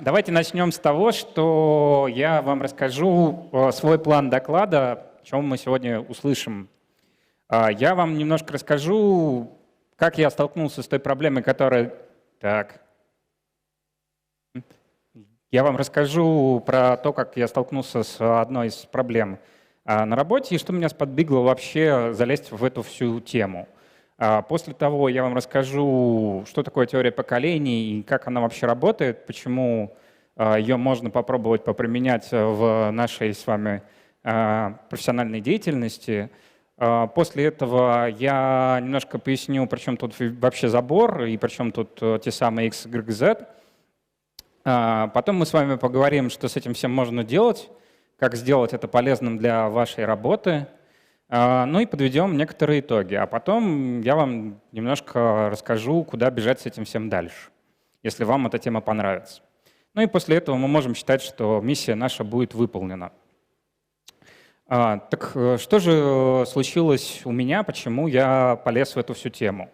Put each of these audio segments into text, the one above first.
Давайте начнем с того, что я вам расскажу свой план доклада, о чем мы сегодня услышим. Я вам немножко расскажу, как я столкнулся с той проблемой, которая... Так. Я вам расскажу про то, как я столкнулся с одной из проблем на работе и что меня сподвигло вообще залезть в эту всю тему. После того я вам расскажу, что такое теория поколений и как она вообще работает, почему ее можно попробовать поприменять в нашей с вами профессиональной деятельности. После этого я немножко поясню, при чем тут вообще забор и при чем тут те самые X, Y, Z. Потом мы с вами поговорим, что с этим всем можно делать, как сделать это полезным для вашей работы. Ну и подведем некоторые итоги. А потом я вам немножко расскажу, куда бежать с этим всем дальше, если вам эта тема понравится. Ну и после этого мы можем считать, что миссия наша будет выполнена. Так что же случилось у меня, почему я полез в эту всю тему?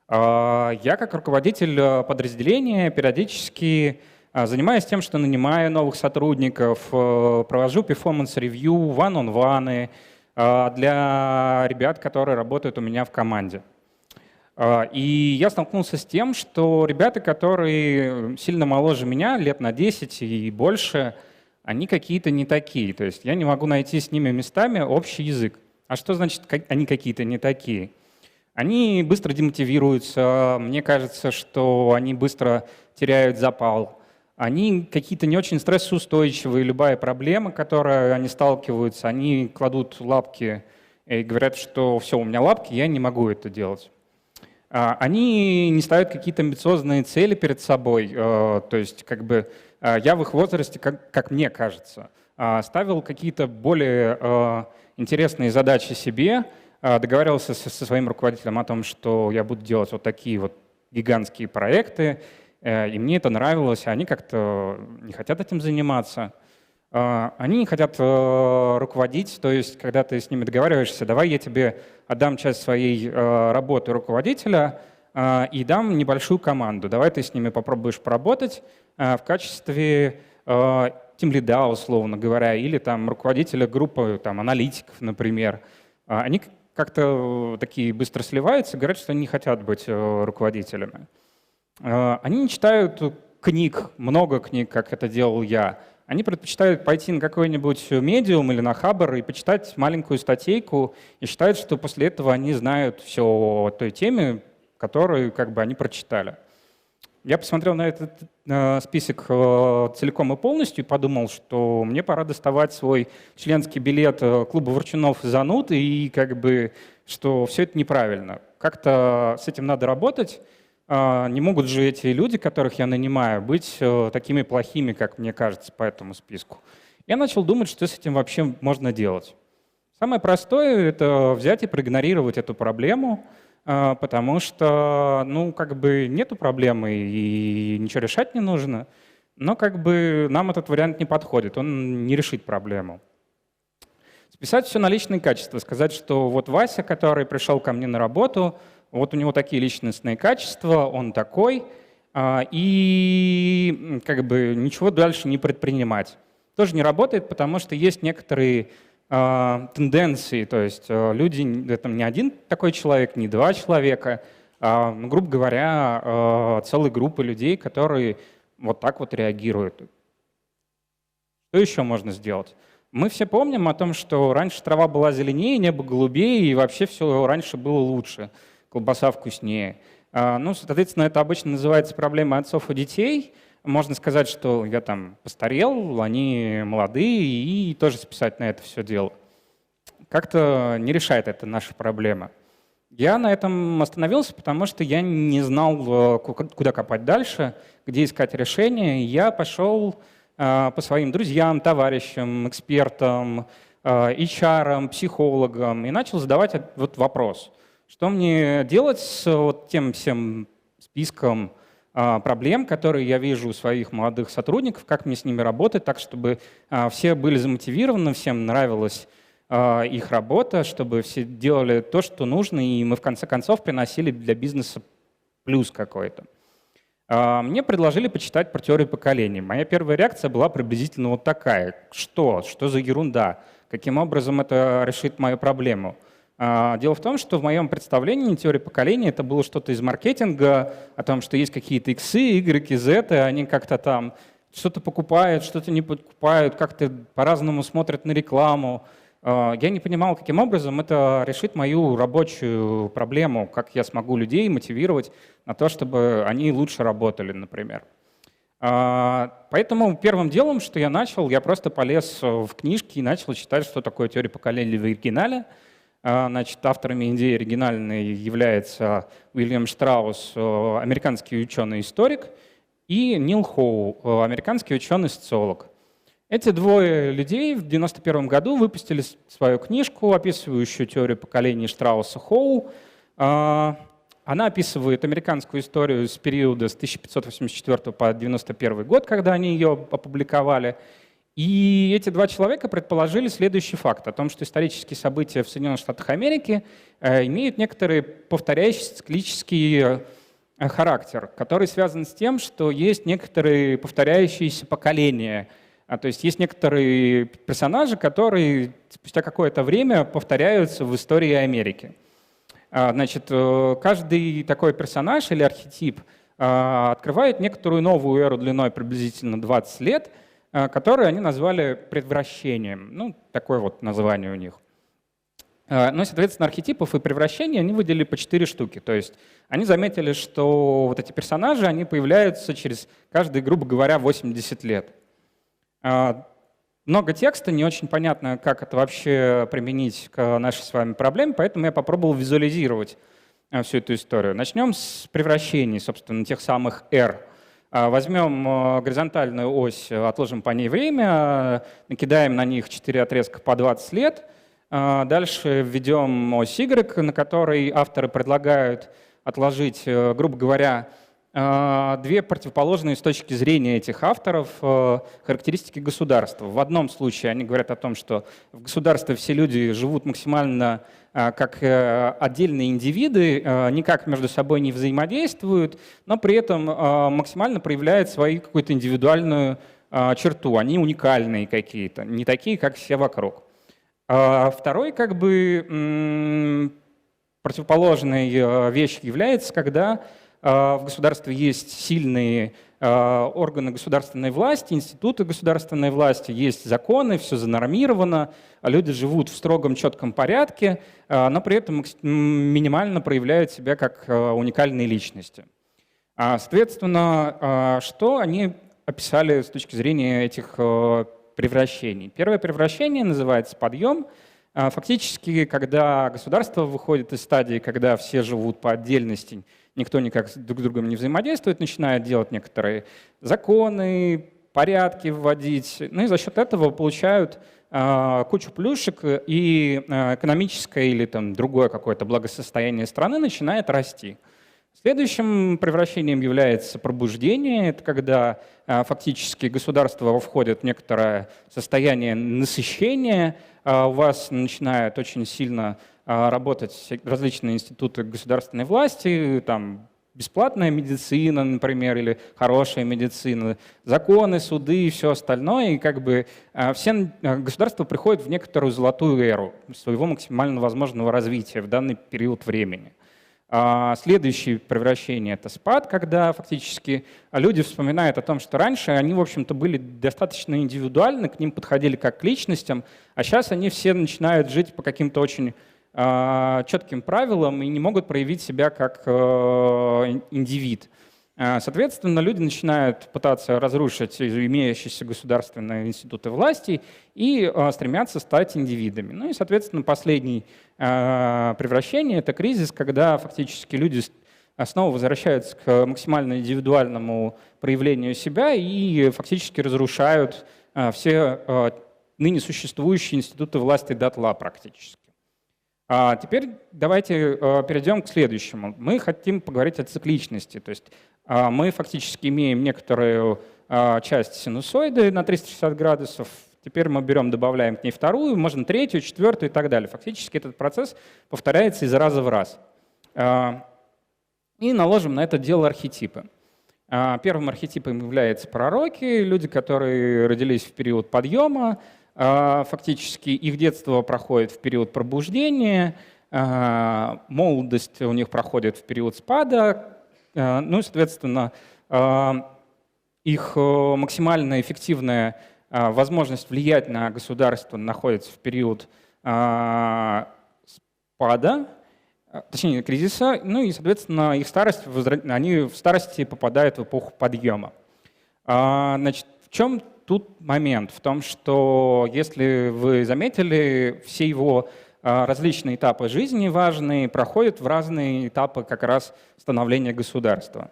Я как руководитель подразделения периодически занимаюсь тем, что нанимаю новых сотрудников, провожу перформанс-ревью, one-on-one для ребят, которые работают у меня в команде. И я столкнулся с тем, что ребята, которые сильно моложе меня, лет на 10 и больше, они какие-то не такие. То есть я не могу найти с ними местами общий язык. А что значит они какие-то не такие? Они быстро демотивируются, мне кажется, что они быстро теряют запал. Они какие-то не очень стрессоустойчивые, любая проблема, которой они сталкиваются, они кладут лапки и говорят, что все, у меня лапки, я не могу это делать. Они не ставят какие-то амбициозные цели перед собой, то есть как бы я в их возрасте, как мне кажется, ставил какие-то более интересные задачи себе, договаривался со своим руководителем о том, что я буду делать вот такие вот гигантские проекты, и мне это нравилось, а они как-то не хотят этим заниматься. Они не хотят руководить, то есть когда ты с ними договариваешься, давай я тебе отдам часть своей работы руководителя и дам небольшую команду. Давай ты с ними попробуешь поработать в качестве тимлида, условно говоря, или там руководителя группы там, аналитиков, например. Они как-то такие быстро сливаются, говорят, что они не хотят быть руководителями. Они не читают книг, много книг, как это делал я. Они предпочитают пойти на какой-нибудь Medium или на Хабр и почитать маленькую статейку и считают, что после этого они знают все о той теме, которую как бы они прочитали. Я посмотрел на этот список целиком и полностью и подумал, что мне пора доставать свой членский билет клуба ворчунов и зануд, и как бы, что все это неправильно. Как-то с этим надо работать. Не могут же эти люди, которых я нанимаю, быть такими плохими, как мне кажется, по этому списку. Я начал думать, что с этим вообще можно делать. Самое простое — это взять и проигнорировать эту проблему, потому что, ну, как бы нету проблемы и ничего решать не нужно, но как бы нам этот вариант не подходит, он не решит проблему. Списать все на личные качества, сказать, что вот Вася, который пришел ко мне на работу, вот у него такие личностные качества, он такой, и как бы ничего дальше не предпринимать. Тоже не работает, потому что есть некоторые тенденции, то есть люди, это не один такой человек, не два человека, грубо говоря, целые группы людей, которые вот так вот реагируют. Что еще можно сделать? Мы все помним о том, что раньше трава была зеленее, небо голубее, и вообще все раньше было лучше. Колбаса вкуснее. Ну, соответственно, это обычно называется проблемой отцов и детей. Можно сказать, что я там постарел, они молодые, и тоже списать на это все дело. Как-то не решает это наши проблемы. Я на этом остановился, потому что я не знал, куда копать дальше, где искать решения. Я пошел по своим друзьям, товарищам, экспертам, HR, психологам и начал задавать вот вопрос. Что мне делать с вот тем всем списком проблем, которые я вижу у своих молодых сотрудников, как мне с ними работать, так, чтобы все были замотивированы, всем нравилась их работа, чтобы все делали то, что нужно, и мы в конце концов приносили для бизнеса плюс какой-то. Мне предложили почитать про теорию поколений. Моя первая реакция была приблизительно вот такая. Что? Что за ерунда? Каким образом это решит мою проблему? Дело в том, что в моем представлении теория поколений — это было что-то из маркетинга, о том, что есть какие-то иксы, игреки, зеты, они как-то там что-то покупают, что-то не покупают, как-то по-разному смотрят на рекламу. Я не понимал, каким образом это решит мою рабочую проблему, как я смогу людей мотивировать на то, чтобы они лучше работали, например. Поэтому первым делом, что я начал, я просто полез в книжки и начал читать, что такое теория поколений в оригинале. Значит, авторами идеи оригинальной является Уильям Штраус, американский ученый-историк, и Нил Хоу, американский ученый-социолог. Эти двое людей в 1991 году выпустили свою книжку, описывающую теорию поколений Штрауса-Хоу. Она описывает американскую историю с периода с 1584 по 1991 год, когда они ее опубликовали. И эти два человека предположили следующий факт о том, что исторические события в Соединенных Штатах Америки имеют некоторый повторяющийся циклический характер, который связан с тем, что есть некоторые повторяющиеся поколения. То есть есть некоторые персонажи, которые спустя какое-то время повторяются в истории Америки. Значит, каждый такой персонаж или архетип открывает некоторую новую эру длиной приблизительно 20 лет, которую они назвали предвращением. Ну, такое вот название у них. Ну, соответственно, архетипов и превращений они выделили по 4 штуки. То есть они заметили, что вот эти персонажи, они появляются через каждые, грубо говоря, 80 лет. Много текста, не очень понятно, как это вообще применить к нашей с вами проблеме, поэтому я попробовал визуализировать всю эту историю. Начнем с превращений, собственно, тех самых эр. Возьмем горизонтальную ось, отложим по ней время, накидаем на них 4 отрезка по 20 лет. Дальше введем ось Y, на которой авторы предлагают отложить, грубо говоря, две противоположные с точки зрения этих авторов характеристики государства. В одном случае они говорят о том, что в государстве все люди живут максимально как отдельные индивиды, никак между собой не взаимодействуют, но при этом максимально проявляют свою какую-то индивидуальную черту. Они уникальные какие-то, не такие, как все вокруг. Второй как бы противоположной вещью является, когда в государстве есть сильные органы государственной власти, институты государственной власти, есть законы, все занормировано, люди живут в строгом, четком порядке, но при этом минимально проявляют себя как уникальные личности. Соответственно, что они описали с точки зрения этих превращений? Первое превращение называется подъем. Фактически, когда государство выходит из стадии, когда все живут по отдельности, никто никак друг с другом не взаимодействует, начинает делать некоторые законы, порядки вводить, ну и за счет этого получают кучу плюшек, и экономическое или там другое какое-то благосостояние страны начинает расти. Следующим превращением является пробуждение. Это когда фактически государство входит в некоторое состояние насыщения, у вас начинают очень сильно работать различные институты государственной власти, там бесплатная медицина, например, или хорошая медицина, законы, суды и все остальное. И как бы все государства приходят в некоторую золотую эру своего максимально возможного развития в данный период времени. Следующее превращение — это спад, когда фактически люди вспоминают о том, что раньше они, в общем-то, были достаточно индивидуальны, к ним подходили как к личностям, а сейчас они все начинают жить по каким-то очень четким правилам и не могут проявить себя как индивид. Соответственно, люди начинают пытаться разрушить имеющиеся государственные институты власти и стремятся стать индивидами. Ну и, соответственно, последнее превращение — это кризис, когда фактически люди снова возвращаются к максимально индивидуальному проявлению себя и фактически разрушают все ныне существующие институты власти дотла практически. Теперь давайте перейдем к следующему. Мы хотим поговорить о цикличности. То есть мы фактически имеем некоторую часть синусоиды на 360 градусов. Теперь мы берем, добавляем к ней вторую, можно третью, четвертую и так далее. Фактически этот процесс повторяется из раза в раз. И наложим на это дело архетипы. Первым архетипом являются пророки, люди, которые родились в период подъема. Фактически их детство проходит в период пробуждения, молодость у них проходит в период спада. Ну и, соответственно, их максимально эффективная возможность влиять на государство находится в период спада, точнее кризиса, ну и, соответственно, их старость, они в старости попадают в эпоху подъема. Значит, в чем тут момент? В том, что, если вы заметили, все его различные этапы жизни важные проходят в разные этапы как раз становления государства.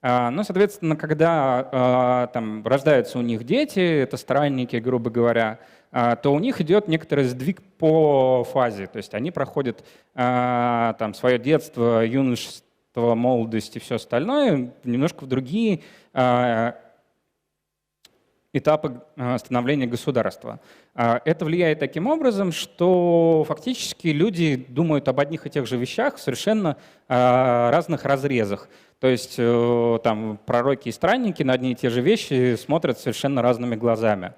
Ну, соответственно, когда там рождаются у них дети, это странники, грубо говоря, то у них идет некоторый сдвиг по фазе. То есть они проходят там свое детство, юношество, молодость и все остальное немножко в другие этапы становления государства. Это влияет таким образом, что фактически люди думают об одних и тех же вещах в совершенно разных разрезах. То есть там пророки и странники на одни и те же вещи смотрят совершенно разными глазами.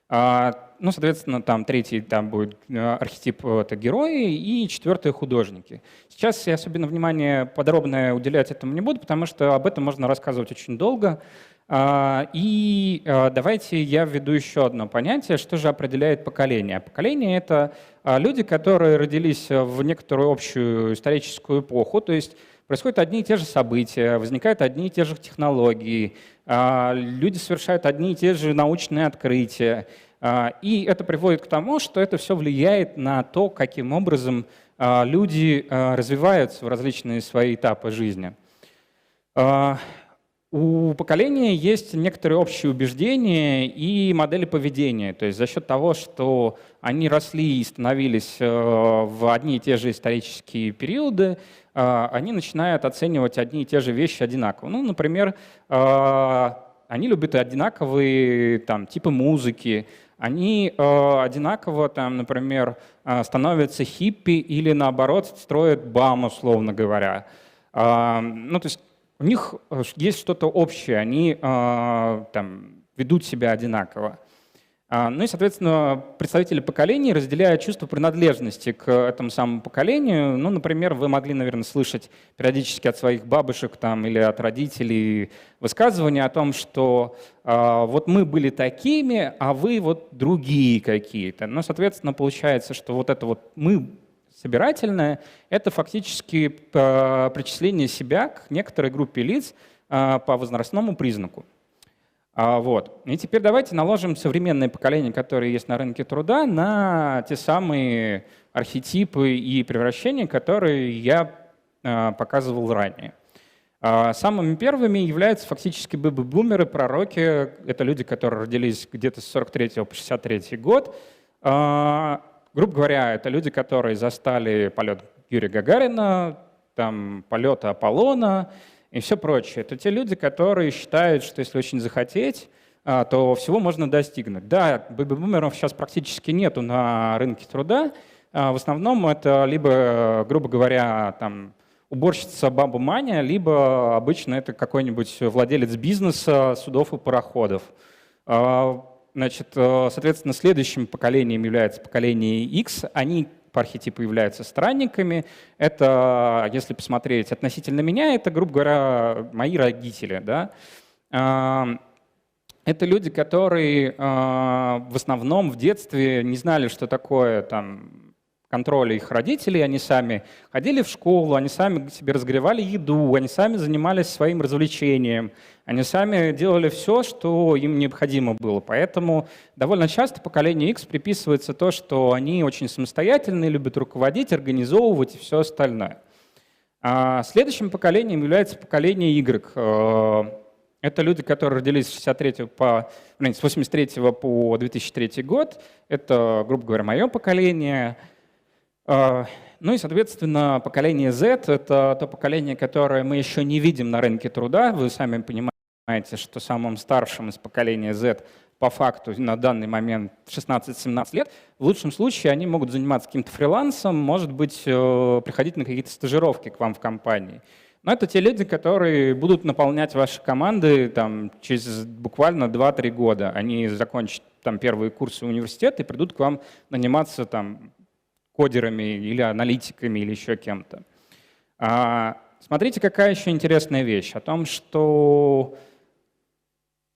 Ну, соответственно, там третий там будет архетип — это герои, и четвертый — художники. Сейчас я особенно внимание подробное уделять этому не буду, потому что об этом можно рассказывать очень долго. И давайте я введу еще одно понятие, что же определяет поколение. Поколение — это люди, которые родились в некоторую общую историческую эпоху, то есть происходят одни и те же события, возникают одни и те же технологии, люди совершают одни и те же научные открытия. И это приводит к тому, что это все влияет на то, каким образом люди развиваются в различные свои этапы жизни. У поколения есть некоторые общие убеждения и модели поведения. То есть за счет того, что они росли и становились в одни и те же исторические периоды, они начинают оценивать одни и те же вещи одинаково. Ну, например, они любят одинаковые там, типы музыки, они одинаково, там, например, становятся хиппи или, наоборот, строят БАМ, условно говоря. Ну, то есть у них есть что-то общее, они там, ведут себя одинаково. Ну и, соответственно, представители поколений разделяют чувство принадлежности к этому самому поколению. Ну, например, вы могли, наверное, слышать периодически от своих бабушек там, или от родителей высказывания о том, что вот мы были такими, а вы вот другие какие-то. Ну, соответственно, получается, что вот это вот «мы» собирательное — это фактически причисление себя к некоторой группе лиц по возрастному признаку. Вот. И теперь давайте наложим современные поколения, которые есть на рынке труда, на те самые архетипы и превращения, которые я показывал ранее. Самыми первыми являются фактически бэби-бумеры, пророки. Это люди, которые родились где-то с 43 по 63 год. Грубо говоря, это люди, которые застали полет Юрия Гагарина, там, полета Аполлона и все прочее. Это те люди, которые считают, что если очень захотеть, то всего можно достигнуть. Да, бэби-бумеров сейчас практически нету на рынке труда. В основном это либо, грубо говоря, там, уборщица баба Маня, либо обычно это какой-нибудь владелец бизнеса, судов и пароходов. Значит, соответственно, следующим поколением является поколение X. Они по архетипу являются странниками. Это, если посмотреть относительно меня, это, грубо говоря, мои родители. Да? Это люди, которые в основном в детстве не знали, что такое там, контроль их родителей. Они сами ходили в школу, они сами себе разогревали еду, они сами занимались своим развлечением, они сами делали все, что им необходимо было. Поэтому довольно часто поколению X приписывается то, что они очень самостоятельные, любят руководить, организовывать и все остальное. Следующим поколением является поколение Y. Это люди, которые родились с 83 по 2003 год. Это, грубо говоря, мое поколение. Ну и, соответственно, поколение Z — это то поколение, которое мы еще не видим на рынке труда. Вы сами понимаете, что самым старшим из поколения Z по факту на данный момент 16-17 лет. В лучшем случае они могут заниматься каким-то фрилансом, может быть, приходить на какие-то стажировки к вам в компании. Но это те люди, которые будут наполнять ваши команды там, через буквально 2-3 года. Они закончат там, первые курсы университета и придут к вам наниматься там, кодерами или аналитиками или еще кем-то. Смотрите, какая еще интересная вещь. О том, что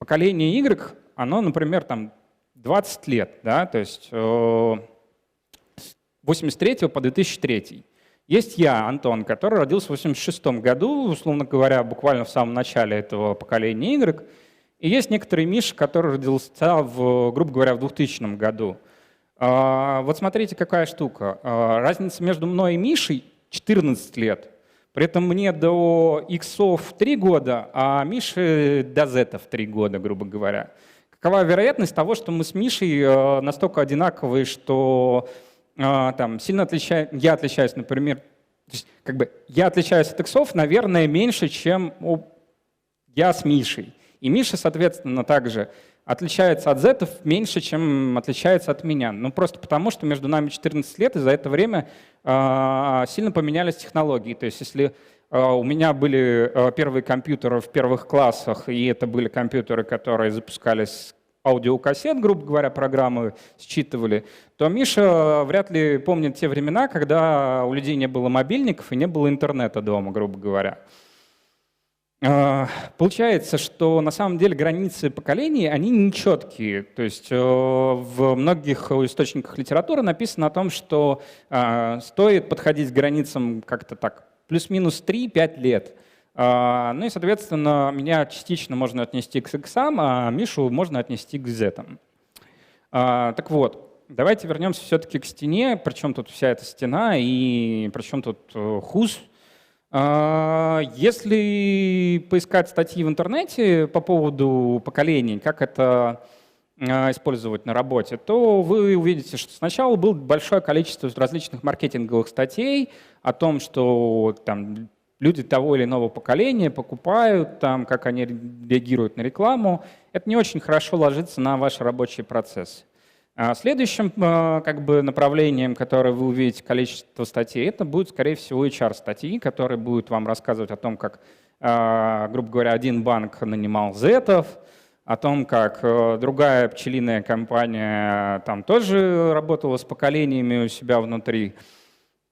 поколение Y, оно, например, там 20 лет, да, то есть с 83 по 2003. Есть я, Антон, который родился в 86 году, условно говоря, буквально в самом начале этого поколения Y. И есть некоторый Миша, который родился, грубо говоря, в 2000 году. Вот смотрите, какая штука. Разница между мной и Мишей 14 лет. При этом мне до иксов 3 года, а Мише до зетов 3 года, грубо говоря. Какова вероятность того, что мы с Мишей настолько одинаковые, что там, сильно я отличаюсь, например, то есть, как бы, я отличаюсь от иксов, наверное, меньше, чем я с Мишей. И Миша, соответственно, также отличается от зетов меньше, чем отличается от меня. Ну, просто потому, что между нами 14 лет, и за это время сильно поменялись технологии. То есть если у меня были первые компьютеры в первых классах, и это были компьютеры, которые запускались аудиокассет, грубо говоря, программы считывали, то Миша вряд ли помнит те времена, когда у людей не было мобильников и не было интернета дома, грубо говоря. Получается, что на самом деле границы поколений, они нечеткие. То есть в многих источниках литературы написано о том, что стоит подходить к границам как-то так, плюс-минус 3-5 лет. Ну и, соответственно, меня частично можно отнести к иксам, а Мишу можно отнести к зетам. Так вот, давайте вернемся все-таки к стене, причем тут вся эта стена и причем тут хуз. Если поискать статьи в интернете по поводу поколений, как это использовать на работе, то вы увидите, что сначала было большое количество различных маркетинговых статей о том, что там, люди того или иного поколения покупают, там, как они реагируют на рекламу. Это не очень хорошо ложится на ваши рабочие процессы. Следующим как бы, направлением, которое вы увидите количество статей, это будет, скорее всего, HR-статьи, которые будут вам рассказывать о том, как, грубо говоря, один банк нанимал зетов, о том, как другая пчелиная компания там тоже работала с поколениями у себя внутри.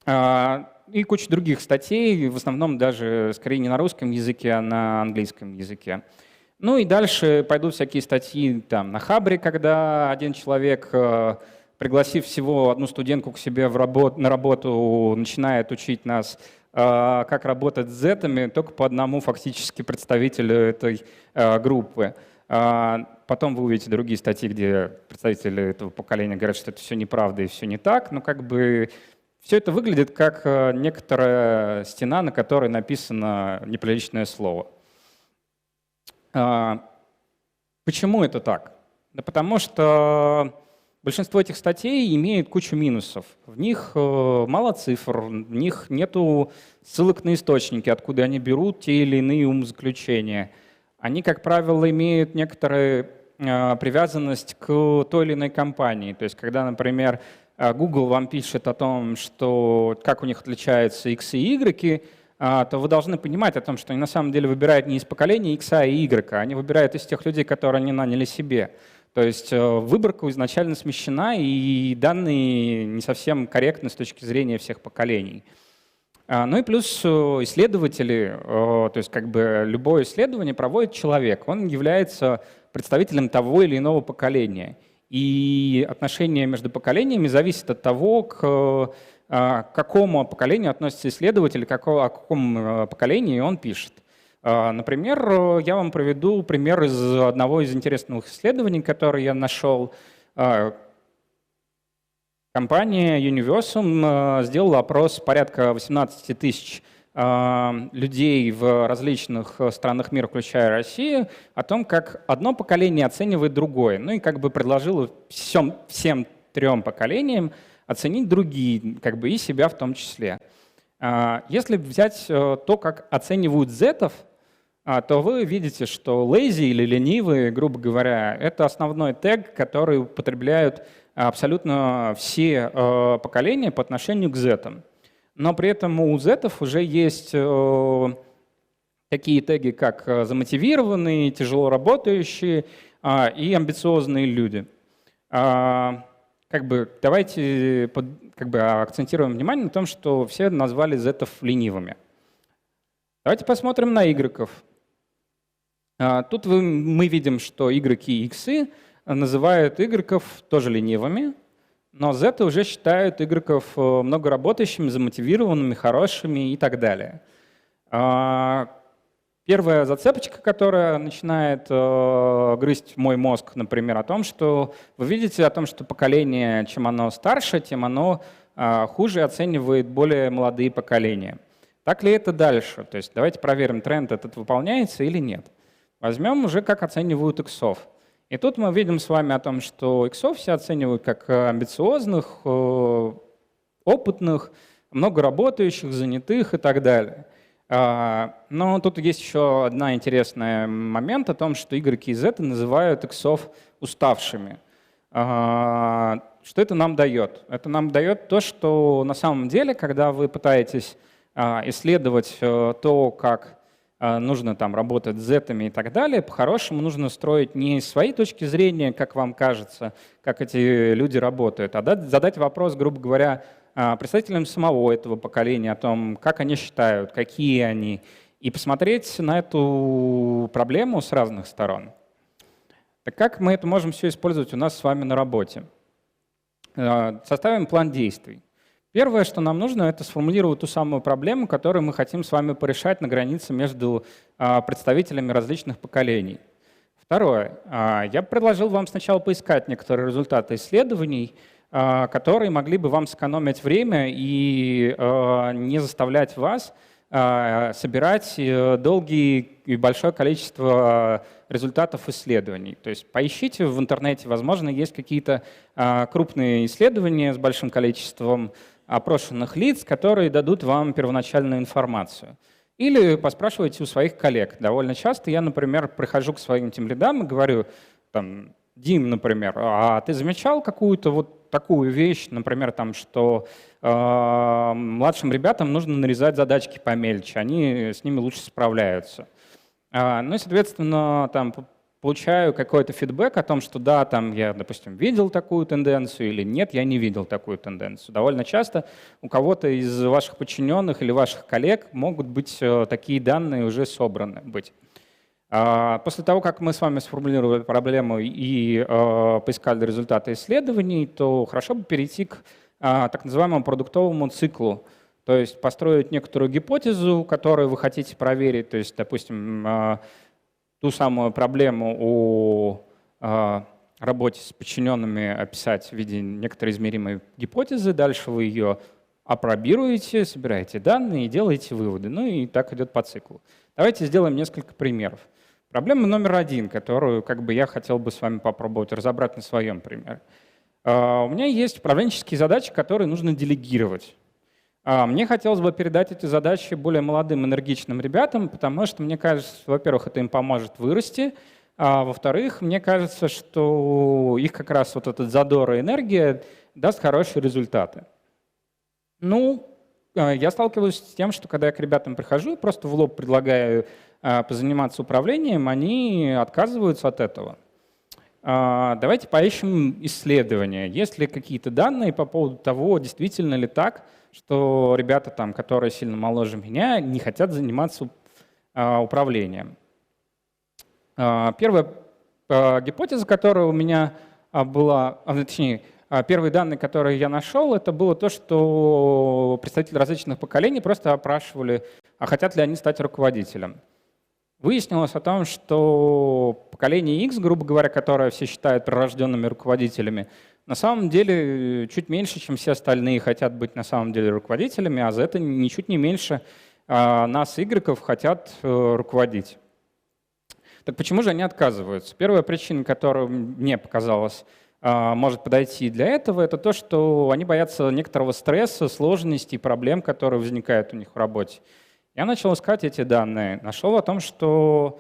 И куча других статей, в основном даже скорее не на русском языке, а на английском языке. Ну и дальше пойдут всякие статьи там, на Хабре, когда один человек, пригласив всего одну студентку к себе на работу, начинает учить нас, как работать с зетами, только по одному фактически представителю этой группы. Потом вы увидите другие статьи, где представители этого поколения говорят, что это все неправда и все не так. Но как бы все это выглядит как некоторая стена, на которой написано неприличное слово. Почему это так? Да потому что большинство этих статей имеют кучу минусов. В них мало цифр, в них нету ссылок на источники, откуда они берут те или иные умозаключения. Они, как правило, имеют некоторую привязанность к той или иной компании. То есть, когда, например, Google вам пишет о том, что как у них отличаются X и Y, то вы должны понимать о том, что они на самом деле выбирают не из поколения X и Y, они выбирают из тех людей, которые они наняли себе. То есть выборка изначально смещена, и данные не совсем корректны с точки зрения всех поколений. Ну и плюс исследователи, то есть как бы любое исследование проводит человек, он является представителем того или иного поколения. И отношение между поколениями зависит от того, к какому поколению относится исследователь, о каком поколении он пишет. Например, я вам приведу пример из одного из интересных исследований, которое я нашел. Компания Universum сделала опрос порядка 18 тысяч людей в различных странах мира, включая Россию, о том, как одно поколение оценивает другое. Ну и как бы предложила всем 3 поколениям оценить другие, как бы и себя в том числе. Если взять то, как оценивают зетов, то вы видите, что lazy или ленивые, грубо говоря, это основной тег, который употребляют абсолютно все поколения по отношению к зетам. Но при этом у зетов уже есть такие теги, как замотивированные, тяжело работающие и амбициозные люди. Давайте акцентируем внимание на том, что все назвали зетов ленивыми. Давайте посмотрим на игроков. Тут мы видим, что игроки и иксы называют игроков тоже ленивыми, но зеты уже считают игроков много работающими, замотивированными, хорошими и так далее. Первая зацепочка, которая начинает грызть мой мозг, например, о том, что вы видите о том, что поколение, чем оно старше, тем оно хуже оценивает более молодые поколения. Так ли это дальше? То есть давайте проверим, тренд этот выполняется или нет. Возьмем уже, как оценивают иксов. И тут мы видим с вами о том, что иксов все оценивают как амбициозных, опытных, много работающих, занятых и так далее. Но тут есть еще один интересный момент о том, что игроки из Z называют иксов уставшими. Что это нам дает? Это нам дает то, что на самом деле, когда вы пытаетесь исследовать то, как нужно там работать с зетами и так далее, по-хорошему нужно строить не с своей точки зрения, как вам кажется, как эти люди работают, а задать вопрос, грубо говоря, представителям самого этого поколения о том, как они считают, какие они, и посмотреть на эту проблему с разных сторон. Так как мы это можем все использовать у нас с вами на работе? Составим план действий. Первое, что нам нужно, это сформулировать ту самую проблему, которую мы хотим с вами порешать на границе между представителями различных поколений. Второе. Я предложил вам сначала поискать некоторые результаты исследований, которые могли бы вам сэкономить время и не заставлять вас собирать долгие и большое количество результатов исследований. То есть поищите в интернете, возможно, есть какие-то крупные исследования с большим количеством опрошенных лиц, которые дадут вам первоначальную информацию. Или поспрашивайте у своих коллег. Довольно часто я, например, прихожу к своим тимлидам и говорю, там, Дим, например, а ты замечал какую-то вот такую вещь, например, там, что младшим ребятам нужно нарезать задачки помельче, они с ними лучше справляются. Ну и, соответственно, там получаю какой-то фидбэк о том, что да, там я, допустим, видел такую тенденцию или нет, я не видел такую тенденцию. Довольно часто у кого-то из ваших подчиненных или ваших коллег могут быть такие данные уже собраны быть. После того, как мы с вами сформулировали проблему и поискали результаты исследований, то хорошо бы перейти к так называемому продуктовому циклу, то есть построить некоторую гипотезу, которую вы хотите проверить, то есть, допустим, ту самую проблему о работе с подчиненными описать в виде некоторой измеримой гипотезы, дальше вы ее апробируете, собираете данные и делаете выводы. Ну и так идет по циклу. Давайте сделаем несколько примеров. Проблема номер один, которую я хотел бы с вами попробовать разобрать на своем примере. У меня есть управленческие задачи, которые нужно делегировать. Мне хотелось бы передать эти задачи более молодым, энергичным ребятам, потому что, мне кажется, во-первых, это им поможет вырасти, а во-вторых, мне кажется, что их как раз вот этот задор и энергия даст хорошие результаты. Я сталкиваюсь с тем, что когда я к ребятам прихожу, просто в лоб предлагаю позаниматься управлением, они отказываются от этого. Давайте поищем исследования. Есть ли какие-то данные по поводу того, действительно ли так, что ребята, которые сильно моложе меня, не хотят заниматься управлением. Первая гипотеза, которая у меня была, точнее, первые данные, которые я нашел, это было то, что представители различных поколений просто опрашивали, а хотят ли они стать руководителем. Выяснилось о том, что поколение X, грубо говоря, которое все считают прирожденными руководителями, на самом деле чуть меньше, чем все остальные хотят быть на самом деле руководителями, а Z ничуть не меньше нас, игроков, хотят руководить. Так почему же они отказываются? Первая причина, которая мне показалась, может подойти для этого, это то, что они боятся некоторого стресса, сложностей, проблем, которые возникают у них в работе. Я начал искать эти данные, нашел о том, что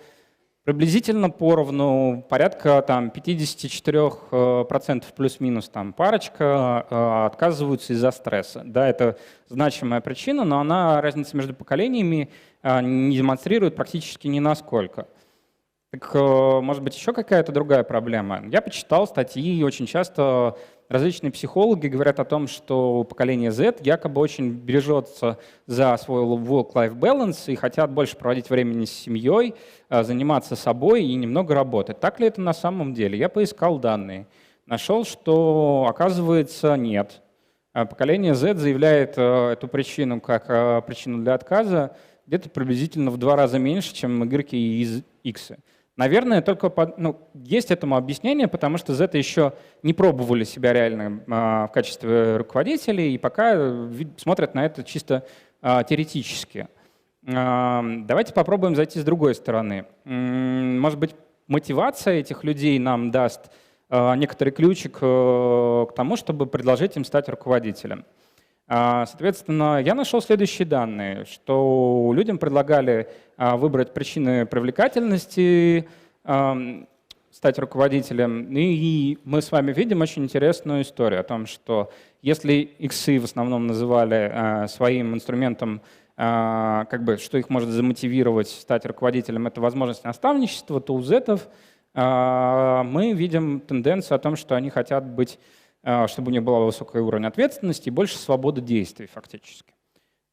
Приблизительно поровну, порядка там 54% плюс-минус там парочка отказываются из-за стресса. Да, это значимая причина, но она, разница между поколениями, не демонстрирует практически ни насколько. Так, может быть, еще какая-то другая проблема? Я почитал статьи, и очень часто различные психологи говорят о том, что поколение Z якобы очень бережется за свой work-life balance и хотят больше проводить времени с семьей, заниматься собой и немного работать. Так ли это на самом деле? Я поискал данные. Нашел, что, оказывается, нет. Поколение Z заявляет эту причину как причину для отказа где-то приблизительно в 2 раза меньше, чем игроки из X. Наверное, только есть этому объяснение, потому что Z еще не пробовали себя реально в качестве руководителей и пока смотрят на это чисто теоретически. Давайте попробуем зайти с другой стороны. Может быть, мотивация этих людей нам даст некоторый ключик к тому, чтобы предложить им стать руководителем. Соответственно, я нашел следующие данные, что людям предлагали выбрать причины привлекательности, стать руководителем. И мы с вами видим очень интересную историю о том, что если иксы в основном называли своим инструментом, что их может замотивировать стать руководителем, это возможность наставничества, то у зетов мы видим тенденцию о том, что они хотят быть, чтобы у них был высокий уровень ответственности и больше свободы действий фактически.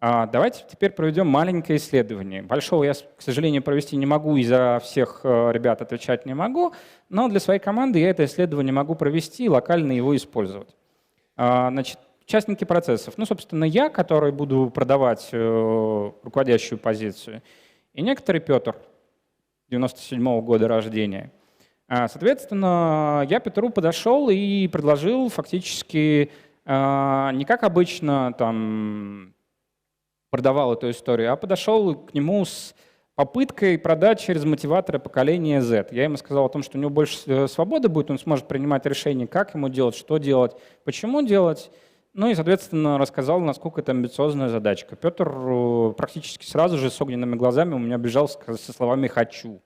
Давайте теперь проведем маленькое исследование. Большого я, к сожалению, провести не могу, и за всех ребят отвечать не могу, но для своей команды я это исследование могу провести и локально его использовать. Значит, участники процессов. Собственно, я, который буду продавать руководящую позицию, и некоторый Петр, 97-го года рождения. Соответственно, я Петру подошел и предложил фактически не как обычно продавал эту историю, а подошел к нему с попыткой продать через мотиваторы поколения Z. Я ему сказал о том, что у него больше свободы будет, он сможет принимать решения, как ему делать, что делать, почему делать. И, соответственно, рассказал, насколько это амбициозная задачка. Петр практически сразу же с огненными глазами у меня бежал со словами «хочу».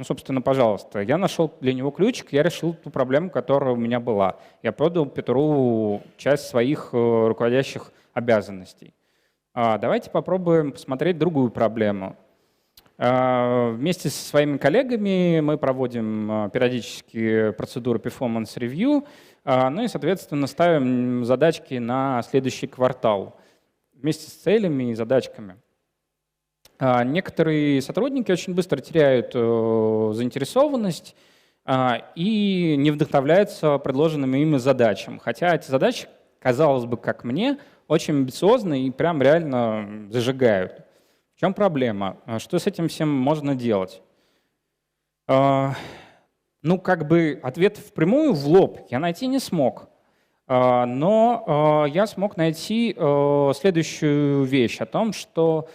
Собственно, пожалуйста. Я нашел для него ключик, я решил ту проблему, которая у меня была. Я продал Петру часть своих руководящих обязанностей. Давайте попробуем посмотреть другую проблему. Вместе со своими коллегами мы проводим периодически процедуру performance review, и, соответственно, ставим задачки на следующий квартал вместе с целями и задачками. Некоторые сотрудники очень быстро теряют заинтересованность и не вдохновляются предложенными ими задачам. Хотя эти задачи, казалось бы, как мне, очень амбициозны и прям реально зажигают. В чем проблема? Что с этим всем можно делать? Ответ впрямую в лоб я найти не смог. Но я смог найти следующую вещь о том, что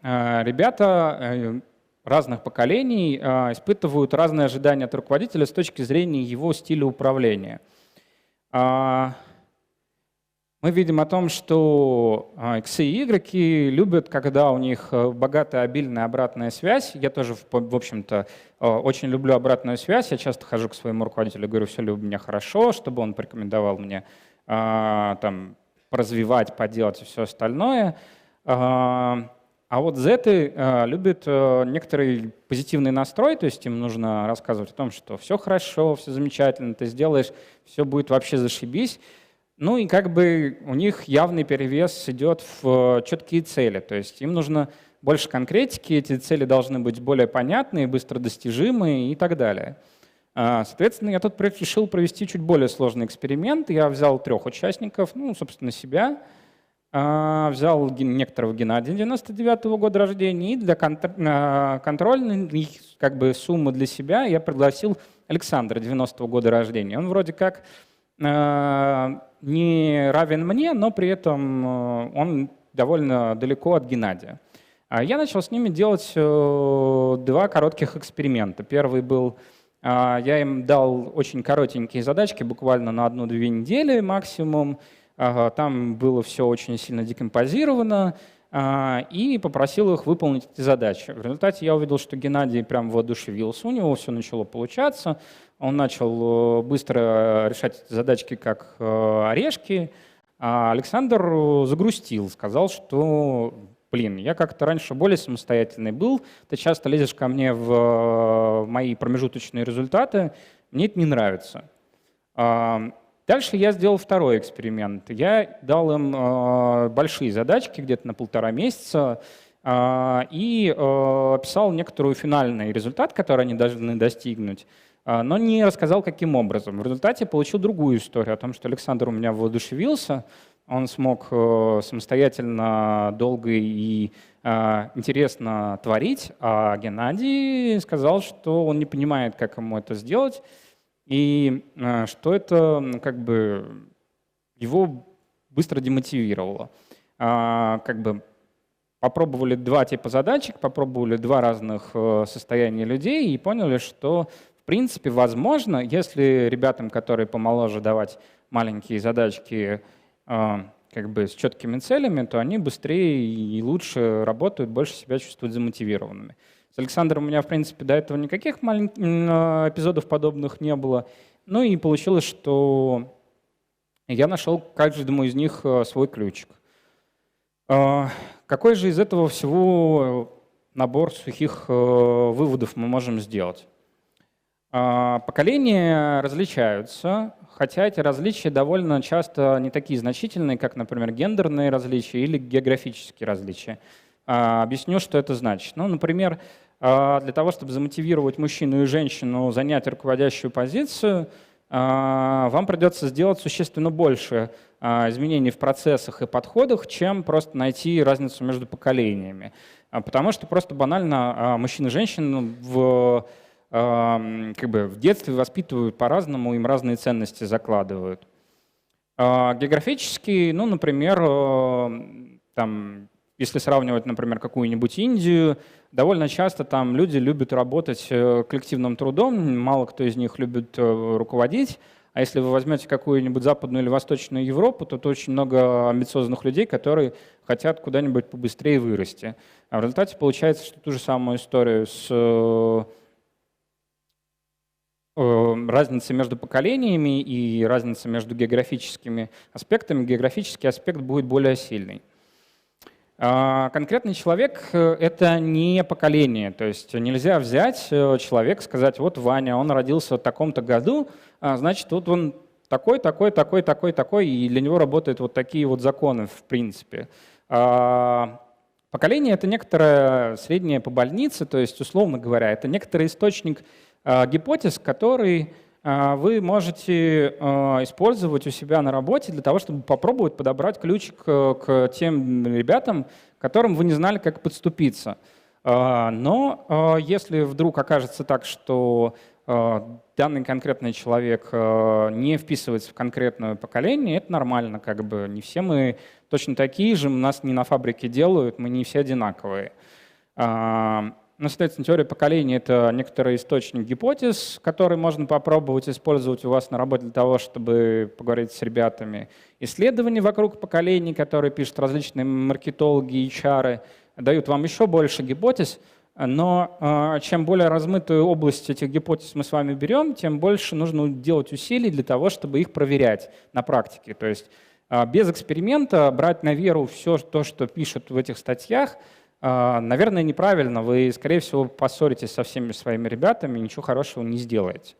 ребята разных поколений испытывают разные ожидания от руководителя с точки зрения его стиля управления. Мы видим о том, что иксы и игреки любят, когда у них богатая, обильная обратная связь. Я тоже, в общем-то, очень люблю обратную связь. Я часто хожу к своему руководителю и говорю, все ли у меня хорошо, чтобы он порекомендовал мне поразвивать, поделать и все остальное. А вот зеты любят некоторый позитивный настрой, то есть им нужно рассказывать о том, что все хорошо, все замечательно, ты сделаешь, все будет вообще зашибись. У них явный перевес идет в четкие цели, то есть им нужно больше конкретики, эти цели должны быть более понятные, быстро достижимые и так далее. Соответственно, я тут решил провести чуть более сложный эксперимент. Я взял 3 участников, собственно, себя, взял некоторого Геннадия 99-го года рождения, и для контрольной суммы для себя я пригласил Александра 90-го года рождения. Он вроде как не равен мне, но при этом он довольно далеко от Геннадия. Я начал с ними делать 2 коротких эксперимента. Первый был, я им дал очень коротенькие задачки, буквально на 1-2 недели максимум. Там было все очень сильно декомпозировано. и попросил их выполнить эти задачи. В результате я увидел, что Геннадий прям воодушевился, у него все начало получаться, он начал быстро решать эти задачки как орешки, а Александр загрустил, сказал, что, блин, я как-то раньше более самостоятельный был, ты часто лезешь ко мне в мои промежуточные результаты, мне это не нравится. Дальше я сделал второй эксперимент. Я дал им большие задачки, где-то на 1,5 месяца, и описал некоторый финальный результат, который они должны достигнуть, но не рассказал, каким образом. В результате получил другую историю о том, что Александр у меня воодушевился, он смог самостоятельно, долго и интересно творить, а Геннадий сказал, что он не понимает, как ему это сделать, и что это как бы его быстро демотивировало. Как бы попробовали 2 типа задачек, попробовали 2 разных состояния людей и поняли, что в принципе возможно, если ребятам, которые помоложе, давать маленькие задачки как бы с четкими целями, то они быстрее и лучше работают, больше себя чувствуют замотивированными. С Александром у меня, в принципе, до этого никаких эпизодов подобных не было. Ну и получилось, что я нашел каждому из них свой ключик. Какой же из этого всего набор сухих выводов мы можем сделать? Поколения различаются, хотя эти различия довольно часто не такие значительные, как, например, гендерные различия или географические различия. Объясню, что это значит. Ну, например, для того, чтобы замотивировать мужчину и женщину занять руководящую позицию, вам придется сделать существенно больше изменений в процессах и подходах, чем просто найти разницу между поколениями. Потому что просто банально мужчин и женщин как бы в детстве воспитывают по-разному, им разные ценности закладывают. Географически, ну, например, там, если сравнивать, например, какую-нибудь Индию, довольно часто там люди любят работать коллективным трудом, мало кто из них любит руководить. А если вы возьмете какую-нибудь Западную или Восточную Европу, то тут очень много амбициозных людей, которые хотят куда-нибудь побыстрее вырасти. А в результате получается, что ту же самую историю с разницей между поколениями и разницей между географическими аспектами, географический аспект будет более сильный. Конкретный человек — это не поколение, то есть нельзя взять человека, сказать, вот Ваня, он родился в таком-то году, значит, вот он такой, такой, такой, такой, такой, и для него работают вот такие вот законы в принципе. Поколение — это некоторое среднее по больнице, то есть, условно говоря, это некоторый источник гипотез, который вы можете использовать у себя на работе для того, чтобы попробовать подобрать ключик к тем ребятам, которым вы не знали, как подступиться. Но если вдруг окажется так, что данный конкретный человек не вписывается в конкретное поколение, это нормально, как бы не все мы точно такие же, нас не на фабрике делают, мы не все одинаковые. Ну, соответственно, теория поколений — это некоторый источник гипотез, который можно попробовать использовать у вас на работе для того, чтобы поговорить с ребятами. Исследования вокруг поколений, которые пишут различные маркетологи и HR, дают вам еще больше гипотез, но чем более размытую область этих гипотез мы с вами берем, тем больше нужно делать усилий для того, чтобы их проверять на практике. То есть без эксперимента брать на веру все то, что пишут в этих статьях, наверное, неправильно. Вы, скорее всего, поссоритесь со всеми своими ребятами и ничего хорошего не сделаете.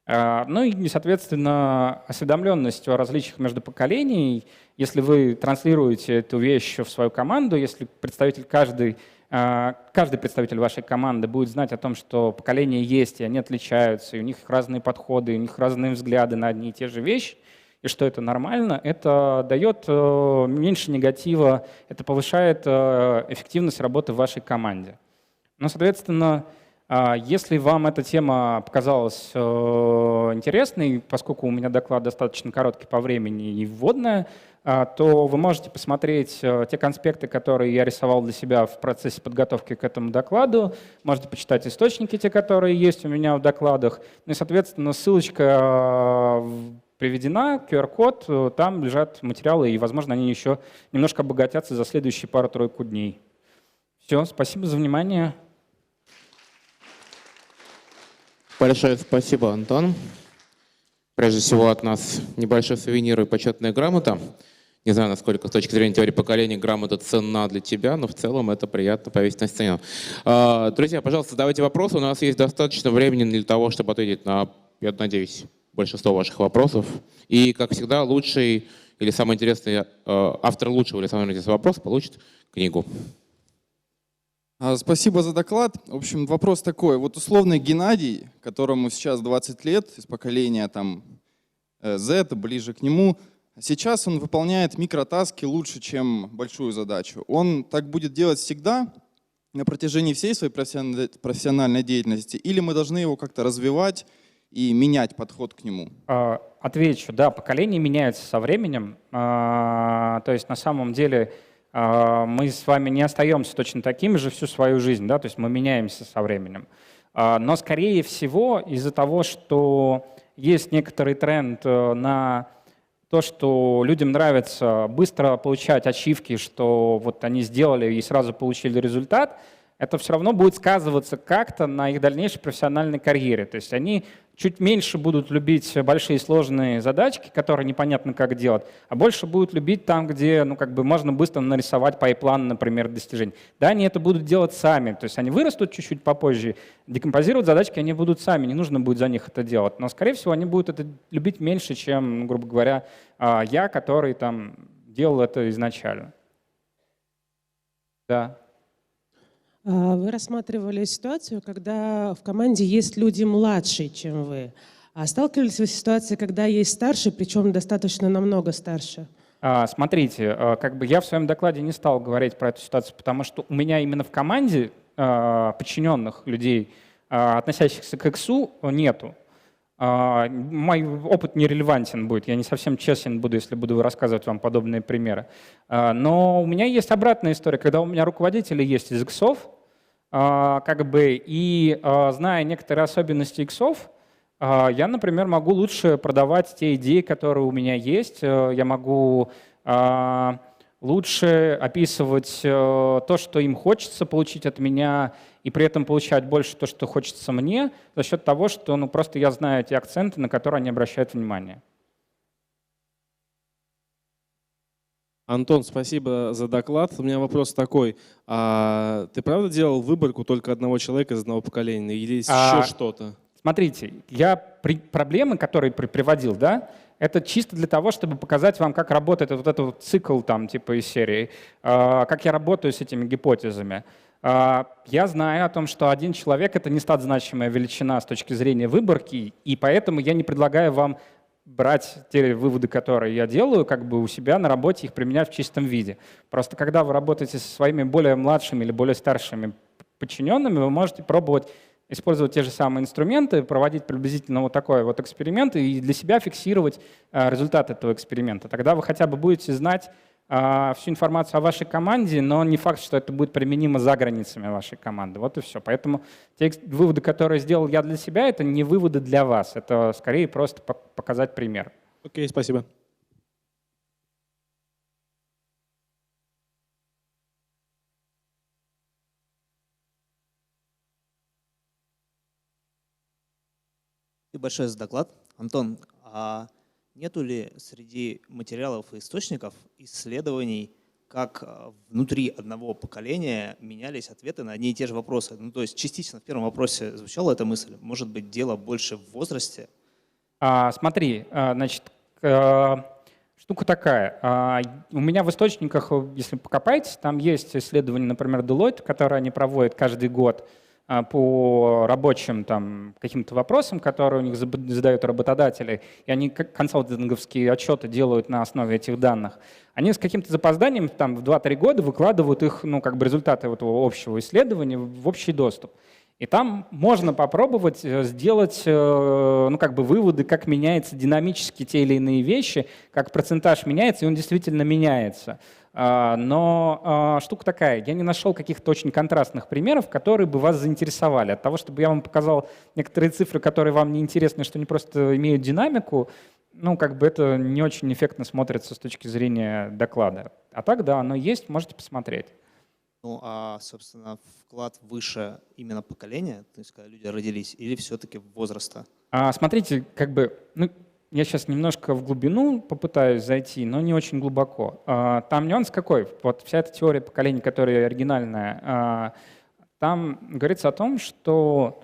Ну и, соответственно, осведомленность о различиях между поколениями. Если вы транслируете эту вещь в свою команду, если каждый представитель вашей команды будет знать о том, что поколения есть, и они отличаются, и у них разные подходы, и у них разные взгляды на одни и те же вещи, и что это нормально, это дает меньше негатива, это повышает эффективность работы в вашей команде. Ну, соответственно, если вам эта тема показалась интересной, поскольку у меня доклад достаточно короткий по времени и вводная, то вы можете посмотреть те конспекты, которые я рисовал для себя в процессе подготовки к этому докладу, можете почитать источники, те, которые есть у меня в докладах. Ну и, соответственно, ссылочка приведена, QR-код, там лежат материалы, и, возможно, они еще немножко обогатятся за следующие пару-тройку дней. Все, спасибо за внимание. Большое спасибо, Антон. Прежде всего от нас небольшой сувенир и почетная грамота. Не знаю, насколько с точки зрения теории поколений грамота ценна для тебя, но в целом это приятно повесить на стену. Друзья, пожалуйста, задавайте вопросы. У нас есть достаточно времени для того, чтобы ответить на, я надеюсь, большинство ваших вопросов. И, как всегда, лучший или самый интересный автор лучшего или самого интересного вопроса получит книгу. Спасибо за доклад. В общем, вопрос такой. Вот условный Геннадий, которому сейчас 20 лет, из поколения там, Z, ближе к нему, сейчас он выполняет микротаски лучше, чем большую задачу. Он так будет делать всегда на протяжении всей своей профессиональной деятельности? Или мы должны его как-то развивать и менять подход к нему? Отвечу. Да, поколения меняются со временем. То есть на самом деле мы с вами не остаемся точно такими же всю свою жизнь, да, то есть мы меняемся со временем. Но, скорее всего, из-за того, что есть некоторый тренд на то, что людям нравится быстро получать ачивки, что вот они сделали и сразу получили результат, это все равно будет сказываться как-то на их дальнейшей профессиональной карьере. То есть они чуть меньше будут любить большие сложные задачки, которые непонятно как делать, а больше будут любить там, где можно быстро нарисовать пайплан, например, достижений. Да, они это будут делать сами, то есть они вырастут чуть-чуть попозже, декомпозировать задачки они будут сами, не нужно будет за них это делать. Но, скорее всего, они будут это любить меньше, чем, грубо говоря, я, который там делал это изначально. Да. Вы рассматривали ситуацию, когда в команде есть люди младше, чем вы. А сталкивались вы с ситуацией, когда есть старший, причем достаточно намного старше? Смотрите, я в своем докладе не стал говорить про эту ситуацию, потому что у меня именно в команде подчиненных людей, относящихся к иксу, нету. Мой опыт нерелевантен будет, я не совсем честен буду, если буду рассказывать вам подобные примеры. Но у меня есть обратная история, когда у меня руководители есть из иксов, и зная некоторые особенности иксов, я, например, могу лучше продавать те идеи, которые у меня есть, я могу лучше описывать то, что им хочется получить от меня, и при этом получать больше то, что хочется мне, за счет того, что просто я знаю эти акценты, на которые они обращают внимание. Антон, спасибо за доклад. У меня вопрос такой. Ты правда делал выборку только одного человека из одного поколения или есть еще что-то? Смотрите, проблемы, которые приводил, да, это чисто для того, чтобы показать вам, как работает вот этот цикл из серии, как я работаю с этими гипотезами. Я знаю о том, что один человек — это не стат значимая величина с точки зрения выборки, и поэтому я не предлагаю вам брать те выводы, которые я делаю, у себя на работе, их применять в чистом виде. Просто когда вы работаете со своими более младшими или более старшими подчиненными, вы можете пробовать использовать те же самые инструменты, проводить приблизительно вот такой вот эксперимент и для себя фиксировать результат этого эксперимента. Тогда вы хотя бы будете знать всю информацию о вашей команде, но не факт, что это будет применимо за границами вашей команды. Вот и все. Поэтому те выводы, которые сделал я для себя, это не выводы для вас. Это скорее просто показать пример. Окей, спасибо. Спасибо большое за доклад. Антон, нету ли среди материалов и источников исследований, как внутри одного поколения менялись ответы на одни и те же вопросы? То есть частично в первом вопросе звучала эта мысль. Может быть, дело больше в возрасте? Смотри, штука такая. У меня в источниках, если покопаетесь, там есть исследования, например, Deloitte, которые они проводят каждый год по рабочим каким-то вопросам, которые у них задают работодатели, и они консалтинговские отчеты делают на основе этих данных. Они с каким-то запозданием в 2-3 года выкладывают их, результаты этого общего исследования в общий доступ. И там можно попробовать сделать выводы, как меняются динамически те или иные вещи, как процентаж меняется, и он действительно меняется. Но штука такая, я не нашел каких-то очень контрастных примеров, которые бы вас заинтересовали. От того, чтобы я вам показал некоторые цифры, которые вам не интересны, что они просто имеют динамику, ну, как бы это не очень эффектно смотрится с точки зрения доклада. А так, да, оно есть, можете посмотреть. Ну, а, собственно, вклад выше именно поколения, то есть когда люди родились, или все-таки возраста? Смотрите, как бы, ну, я сейчас немножко в глубину попытаюсь зайти, но не очень глубоко. Там нюанс какой? Вот вся эта теория поколений, которая оригинальная, там говорится о том, что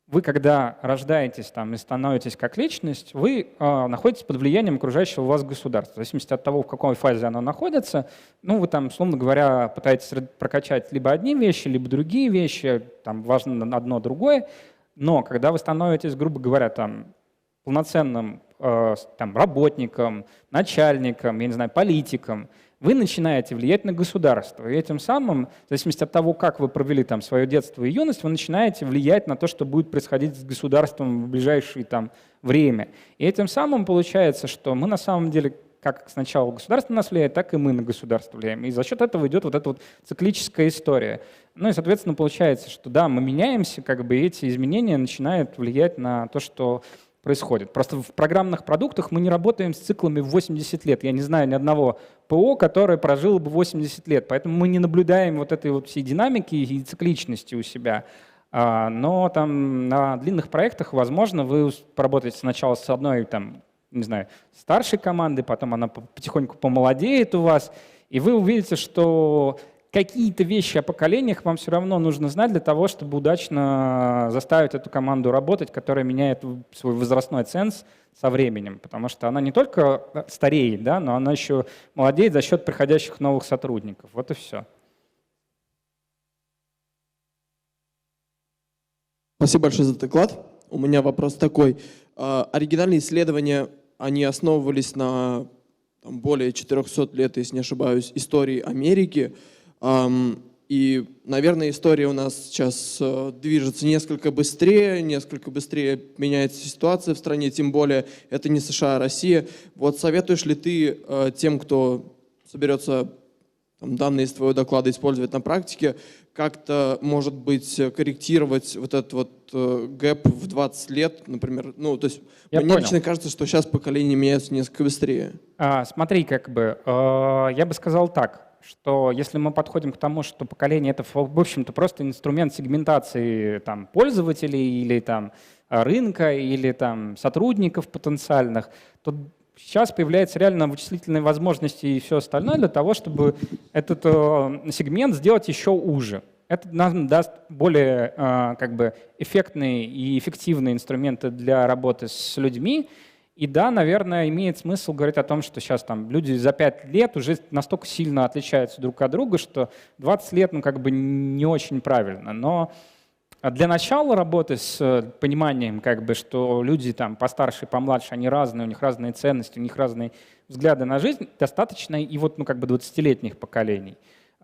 вы, когда рождаетесь там, и становитесь как личность, вы находитесь под влиянием окружающего вас государства. В зависимости от того, в какой фазе оно находится, ну, вы там, условно говоря, пытаетесь прокачать либо одни вещи, либо другие вещи, там важно одно, другое. Но когда вы становитесь, грубо говоря, там, полноценным там, работником, начальником, я не знаю, политиком, вы начинаете влиять на государство. И этим самым, в зависимости от того, как вы провели там свое детство и юность, вы начинаете влиять на то, что будет происходить с государством в ближайшее там время. И этим самым получается, что мы на самом деле, как сначала государство на нас влияет, так и мы на государство влияем. И за счет этого идет вот эта вот циклическая история. Ну и, соответственно, получается, что да, мы меняемся, как бы эти изменения начинают влиять на то, что происходит. Просто в программных продуктах мы не работаем с циклами в 80 лет. Я не знаю ни одного ПО, которое прожило бы 80 лет. Поэтому мы не наблюдаем вот этой вот всей динамики и цикличности у себя. Но там на длинных проектах, возможно, вы поработаете сначала с одной, там, не знаю, старшей командой, потом она потихоньку помолодеет у вас, и вы увидите, что какие-то вещи о поколениях вам все равно нужно знать для того, чтобы удачно заставить эту команду работать, которая меняет свой возрастной ценз со временем, потому что она не только стареет, да, но она еще молодеет за счет приходящих новых сотрудников. Вот и все. Спасибо большое за доклад. У меня вопрос такой. Оригинальные исследования, они основывались на более 400 лет, если не ошибаюсь, истории Америки. И, наверное, история у нас сейчас движется несколько быстрее меняется ситуация в стране, тем более это не США, а Россия. Вот советуешь ли ты тем, кто соберется данные из твоего доклада использовать на практике, как-то, может быть, корректировать вот этот вот гэп в 20 лет, например? Ну, то есть мне лично кажется, что сейчас поколения меняются несколько быстрее. Смотри, как бы, я бы сказал так, что если мы подходим к тому, что поколение — это, в общем-то, просто инструмент сегментации там, пользователей или там, рынка, или там, сотрудников потенциальных, то сейчас появляются реально вычислительные возможности и все остальное для того, чтобы этот сегмент сделать еще уже. Это нам даст более как бы, эффектные и эффективные инструменты для работы с людьми. И да, наверное, имеет смысл говорить о том, что сейчас там люди за 5 лет уже настолько сильно отличаются друг от друга, что 20 лет, ну, как бы не очень правильно. Но для начала работы с пониманием, как бы, что люди там постарше и помладше, они разные, у них разные ценности, у них разные взгляды на жизнь, достаточно и вот, ну, как бы 20-летних поколений.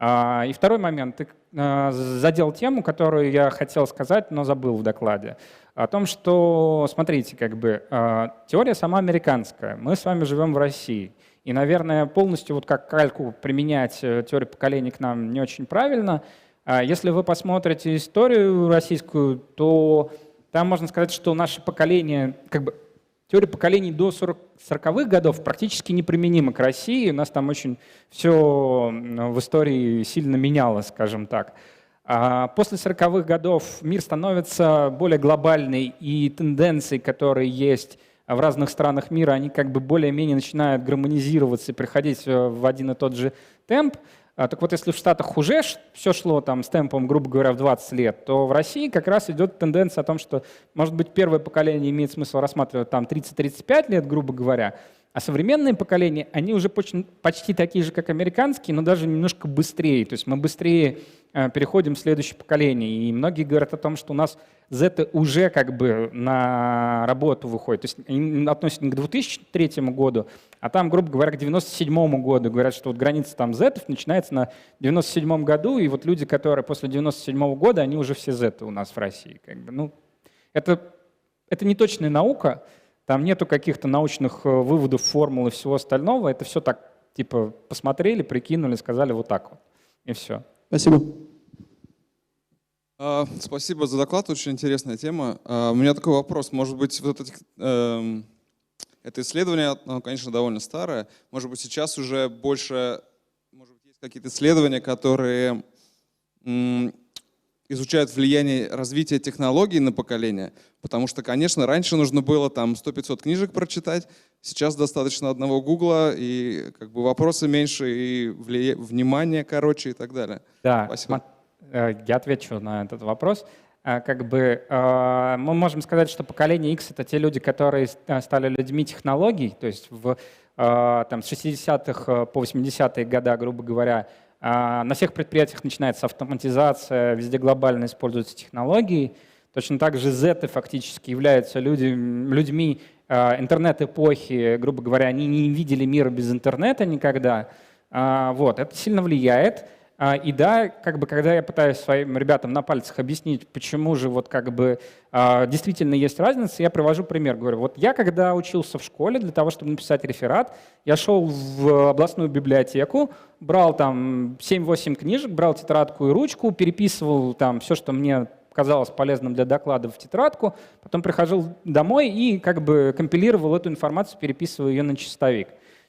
И второй момент. Ты задел тему, которую я хотел сказать, но забыл в докладе. О том, что, смотрите, как бы, теория сама американская. Мы с вами живем в России. И, наверное, полностью вот как кальку применять теорию поколений к нам не очень правильно. Если вы посмотрите историю российскую, то там можно сказать, что наше поколение, как бы, теория поколений до 40-х годов практически неприменима к России. У нас там очень все в истории сильно менялось, скажем так. После 40-х годов мир становится более глобальный, и тенденции, которые есть в разных странах мира, они как бы более-менее начинают гармонизироваться и приходить в один и тот же темп. Так вот, если в Штатах уже все шло там с темпом, грубо говоря, в 20 лет, то в России как раз идет тенденция о том, что, может быть, первое поколение имеет смысл рассматривать там 30-35 лет, грубо говоря, а современные поколения, они уже почти такие же, как американские, но даже немножко быстрее. То есть мы быстрее переходим в следующее поколение. И многие говорят о том, что у нас Z уже как бы на работу выходит. То есть они относятся не к 2003 году, а там, грубо говоря, к 97 году. Говорят, что вот граница там Z начинается на 97 году, и вот люди, которые после 97 года, они уже все Z у нас в России. Как бы, ну, это не точная наука. Там нету каких-то научных выводов, формул и всего остального. Это все так, типа, посмотрели, прикинули, сказали вот так вот. И все. Спасибо. Спасибо за доклад, очень интересная тема. У меня такой вопрос. Может быть, вот этих Это исследование, оно, конечно, довольно старое. Может быть, сейчас уже больше, может быть, есть какие-то исследования, которые изучают влияние развития технологий на поколение. Потому что, конечно, раньше нужно было там 100-500 книжек прочитать, сейчас достаточно одного гугла, и как бы вопросы меньше, и внимание короче и так далее. Да, Спасибо. я отвечу на этот вопрос. Мы можем сказать, что поколение X — это те люди, которые стали людьми технологий, то есть с 60-х по 80-е годы, грубо говоря, на всех предприятиях начинается автоматизация, везде глобально используются технологии. Точно так же Z фактически являются людьми интернет-эпохи, грубо говоря, они не видели мира без интернета никогда. Это сильно влияет. И да, когда я пытаюсь своим ребятам на пальцах объяснить, почему же действительно есть разница, я привожу пример. Говорю, я когда учился в школе, для того, чтобы написать реферат, я шел в областную библиотеку, брал там 7-8 книжек, брал тетрадку и ручку, переписывал там все, что мне казалось полезным для доклада, в тетрадку, потом прихожу домой и компилировал эту информацию, переписывая ее на чистовик.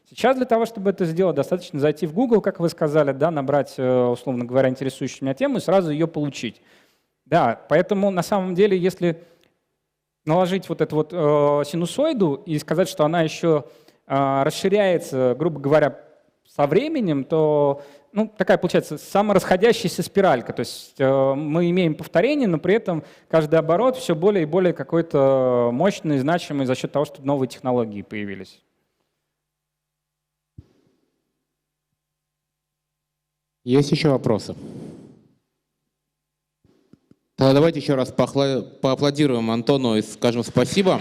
Сейчас для того, чтобы это сделать, достаточно зайти в Google, как вы сказали, набрать, условно говоря, интересующую меня тему и сразу ее получить. Да, поэтому на самом деле, если наложить эту синусоиду и сказать, что она еще расширяется, грубо говоря, со временем, то такая получается саморасходящаяся спиралька. То есть мы имеем повторение, но при этом каждый оборот все более и более какой-то мощный, значимый за счет того, что новые технологии появились. Есть еще вопросы? Тогда давайте еще раз поаплодируем Антону и скажем спасибо.